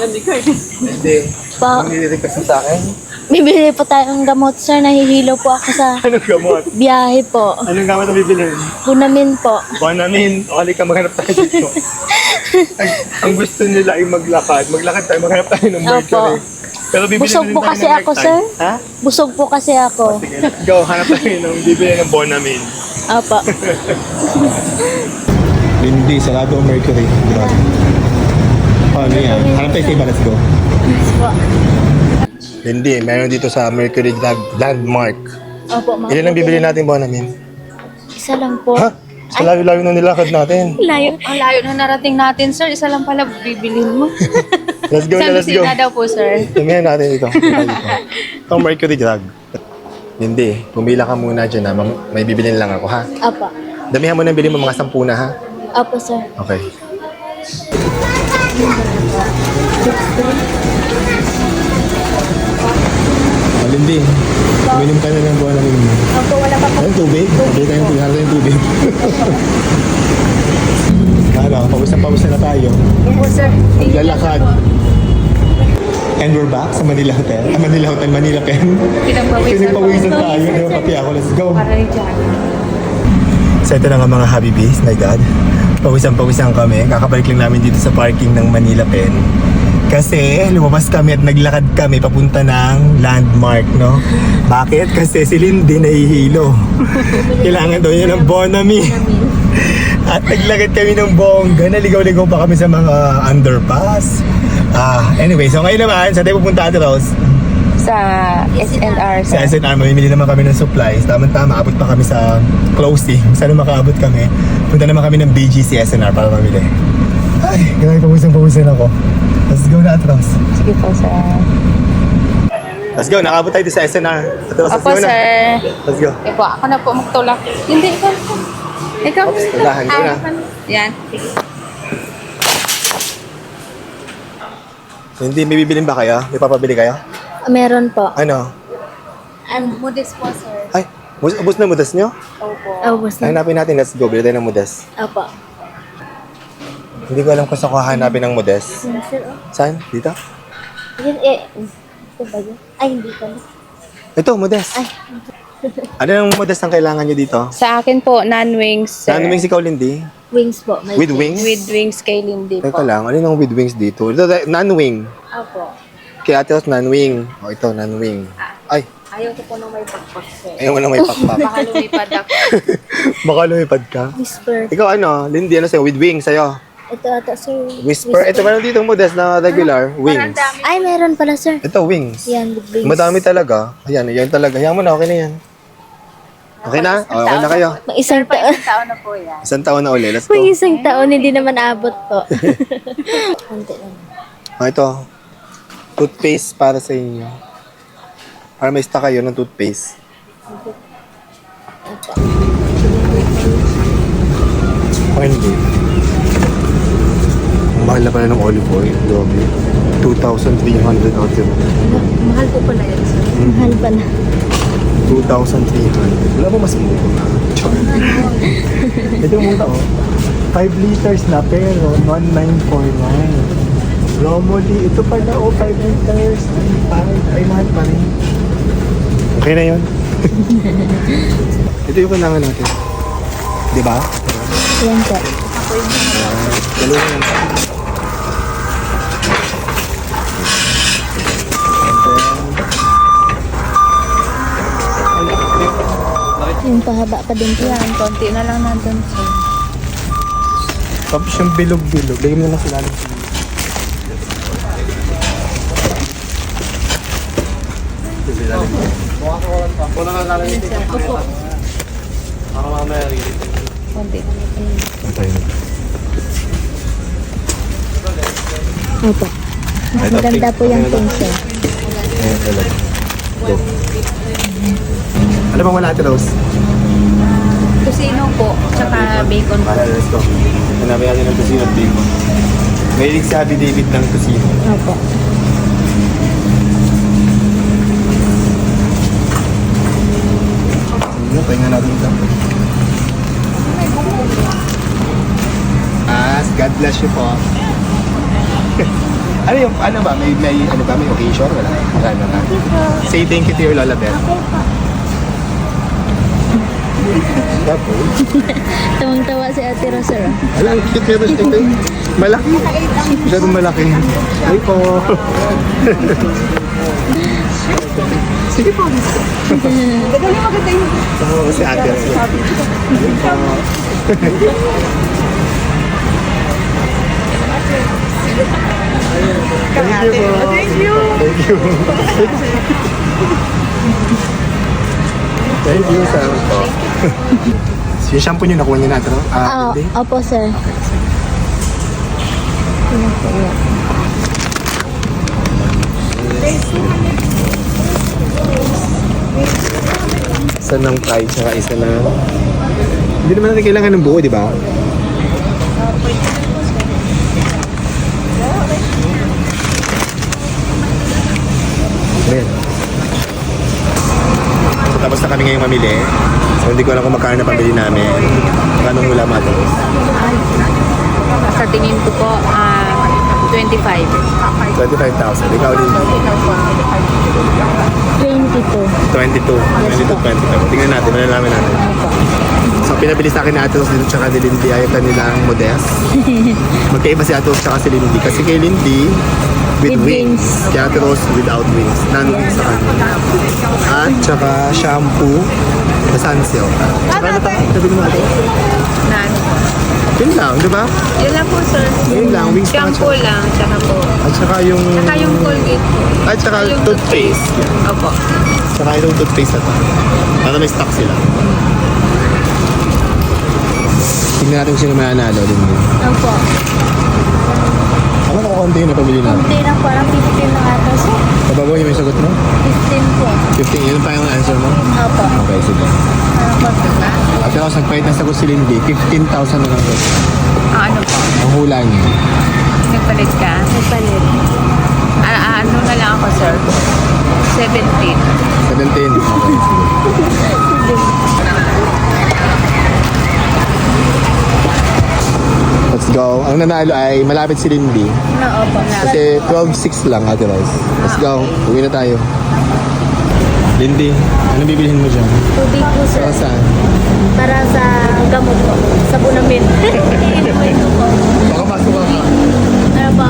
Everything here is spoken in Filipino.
Hindi ko Hindi. Po, Request mo sa akin? bibili po tayong gamot, sir. Nahihilo po ako sa Anong gamot? biyahe po. Anong gamot ang bibilhin? Punamin po. Buwanamin. O, halika, maghanap tayo dito. ang gusto nila ay maglakad. Maglakad tayo, maghanap tayo ng Mercury. Pero bibili Busog na rin po tayo kasi ng ako, necktie. sir. Ha? Busog po kasi ako. Sige, let's go. Hanap tayo ng bibili ng Buwanamin. Opo. Hindi, sarado ang Mercury. Grabe. Ano yan? Hanap tayo sa iba, let's go. Hindi, meron dito sa Mercury Landmark. Opo, ma'am. Ilan ang bibili natin Buwanamin? Isa lang po. Ha? Sa layo-layo na nilakad natin. Layo. Ang layo na narating natin, sir. Isa lang pala bibilhin mo. Let's go na, let's go. na daw po, sir. Tumihan natin ito. Itong Mercury Drug. Hindi, pumila ka muna dyan ha. May bibilin lang ako ha. Opo. Damihan mo na bili mo mga 10 na ha. Opo, sir. Okay. Malindi. Uminom ka na ng buwan ng uminom. Opo, wala pa po. Ayun, tubig. Pabili tayong tubig. Harap tayong tubig. Ano, pawis na tayo. Opo, sir. Lalakad. And we're back sa Manila Hotel. Manila Hotel, Manila Pen. Pinagpawisan tayo. Di ba, pati ako. Let's go. So ito na nga mga Habibis. My God. Pawisan kami. Kakabalik lang namin dito sa parking ng Manila Pen. Kasi lumabas kami at naglakad kami papunta ng Landmark, no? Bakit? Kasi si Lindy nahihilo. Kailangan daw niya ng Bonami. At naglakad kami ng bongga. Naligaw-ligaw pa kami sa mga underpass. Anyway, so ngayon naman, saan tayo pupunta, Ate Rose? Sa SNR, Sa SNR, mamimili naman kami ng supplies. Tama-tama, abot pa kami sa closing. Sana makaabot kami. Punta naman kami ng BGC SNR para mamili. Ay, grabe, pawisan ako. Let's go na, Ate Rose. Sige po, sir. Let's go, nakabot tayo sa SNR. Ate Rose, let's Opo, go na. sir. Let's go. Ikaw, ako na po magtulak. Hindi, ikaw. Ikaw. Unahan ko na. Yan. Hindi, may bibilin ba kayo? May papabili kayo? Meron po. Ano? Modest po, sir. Ay, ubos na mudas nyo? Opo. Ubus na. Hanapin natin, let's go. Bili tayo ng mudas. Opo. Hindi ko alam kung saan ko hanapin ng mudas. Sir, oh. Saan? Dito? Yun, ito ba yun? Ay, hindi pala. Ito, mudas. Ay. Ano yung mudas ang kailangan nyo dito? Sa akin po, non-wings, sir. Saan namin si Lindy? Wings po. May With wings? With wings kay Lindy Teka po. lang, ano yung with wings dito? Ito, non-wing. Opo. Kaya Ate Rose, non-wing. O, ito, non-wing. Ay, Ayaw ko po nung may pakpak, sir. ayaw mo na may pakpak. Baka lumipad ako. Baka lumipad ka. Whisper. Ikaw ano, Lindy, ano sa'yo? With wings sa'yo? Ito ata, sir. Whisper. Ito, meron dito mudas na regular. Wings. Ay, meron pala, sir. Ito, wings. Yan, with wings. Madami talaga. Ayan, yan talaga. Hayaan mo na, okay na yan. Okay na? O, okay na kayo. May isang taon. Tao na po yan. Isang taon na uli. Let's go. May isang taon, hindi naman abot po. Konti lang. Ito. Toothpaste para sa inyo. Para may stock kayo ng toothpaste. Okay, hindi. Ang mahal na pala ng olive oil. Grabe. 2,300 out of Mahal po pala yan, sir. Mahal pa na. 2,300. Wala ba mas mura? Ito yung mura, oh. 5 liters na pero 1,949. Romoli, ito pala, oh, 5 liters. 5. Ay, mahal pa rin. Okay na yun. Ito yung kailangan natin. Di ba? Yan po. Dalawa yan. Yung pahaba pa din po. Yan, konti na lang nandun, sir. Tapos yung bilog-bilog. Lagyan mo na lang sila. Konti. Opo. Mas maganda po yung pencil. Ayan talaga. Go. Ano bang wala, Ate Rose? Kusino po, tsaka bacon po. Let's go. Hanapin natin ng kusino at bacon. Mahilig si Abby David ng kusino. Opo. Pahinga natin ito. God bless you po. Ano yung, ano ba? May occasion? Wala naman. Say thank you to your Lola Beth. Tapos, Tawang-tawa si Ate Rosar. alam, cute pero siya ito. Malaki. Masyadong malaki. Ay po. Sige po. Tama ko si ate. Thank you po. Thank you. Thank you, sir. Yung shampoo nyo, nakuha nyo natin, no? Oo, Hindi? opo sir. Isa ng Pride, tsaka isa na... Hindi naman natin kailangan ng buo, di ba? Ayan. So, tapos na kami ngayong mamili. So, hindi ko alam kung magkano na pambili namin. Magkano hula mo ito? Sa tingin ko po, 25. 25,000. Ikaw din. 22. 22. 22, 25. Tingnan natin, malalaman natin. So, pinabili sa akin ni Atos dito tsaka ni Lindy ay kanilang modest. Magkaiba si Atos tsaka si Lindy. Kasi kay Lindy, with With wings. wings. Kaya Atos without wings. Non-wings sa kanya. At tsaka shampoo na sunsilk. Tsaka ano pa? Nabili mo Atos? Nan. Yun lang, di ba? Yun lang po, sir. Yun lang, wings tsaka Shampoo lang, tsaka po. At tsaka yung... Tsaka yung Colgate po. At tsaka yung toothpaste. Opo. Tsaka yung toothpaste na to. Para may stock sila. Tingnan natin kung sino mananalo din. Opo. Ako nakakonti na pabili natin. Hindi na parang 15 na ata sir. Pababaw yung may sagot mo? 15 po. 15, yun pa yung answer mo? Opo. Okay, sige. Parang konti ba? At ako nagpahit na sagot si Lindy, 15,000 na lang to. Ano po? Ang hula niya. Nagpalit ka? Nagpalit. Ano na lang ako, sir? 17. 17. Okay, sige. Let's go. Ang nanalo ay malapit si Lindy. No, opo. Kasi 12.6 lang, Ate Rice. Let's go. Uwi na tayo. Lindy, ano bibilihin mo dyan? Tubig po sir. Para saan? Para sa gamot po. Sa bunamin. Baka masuka ka. Para po.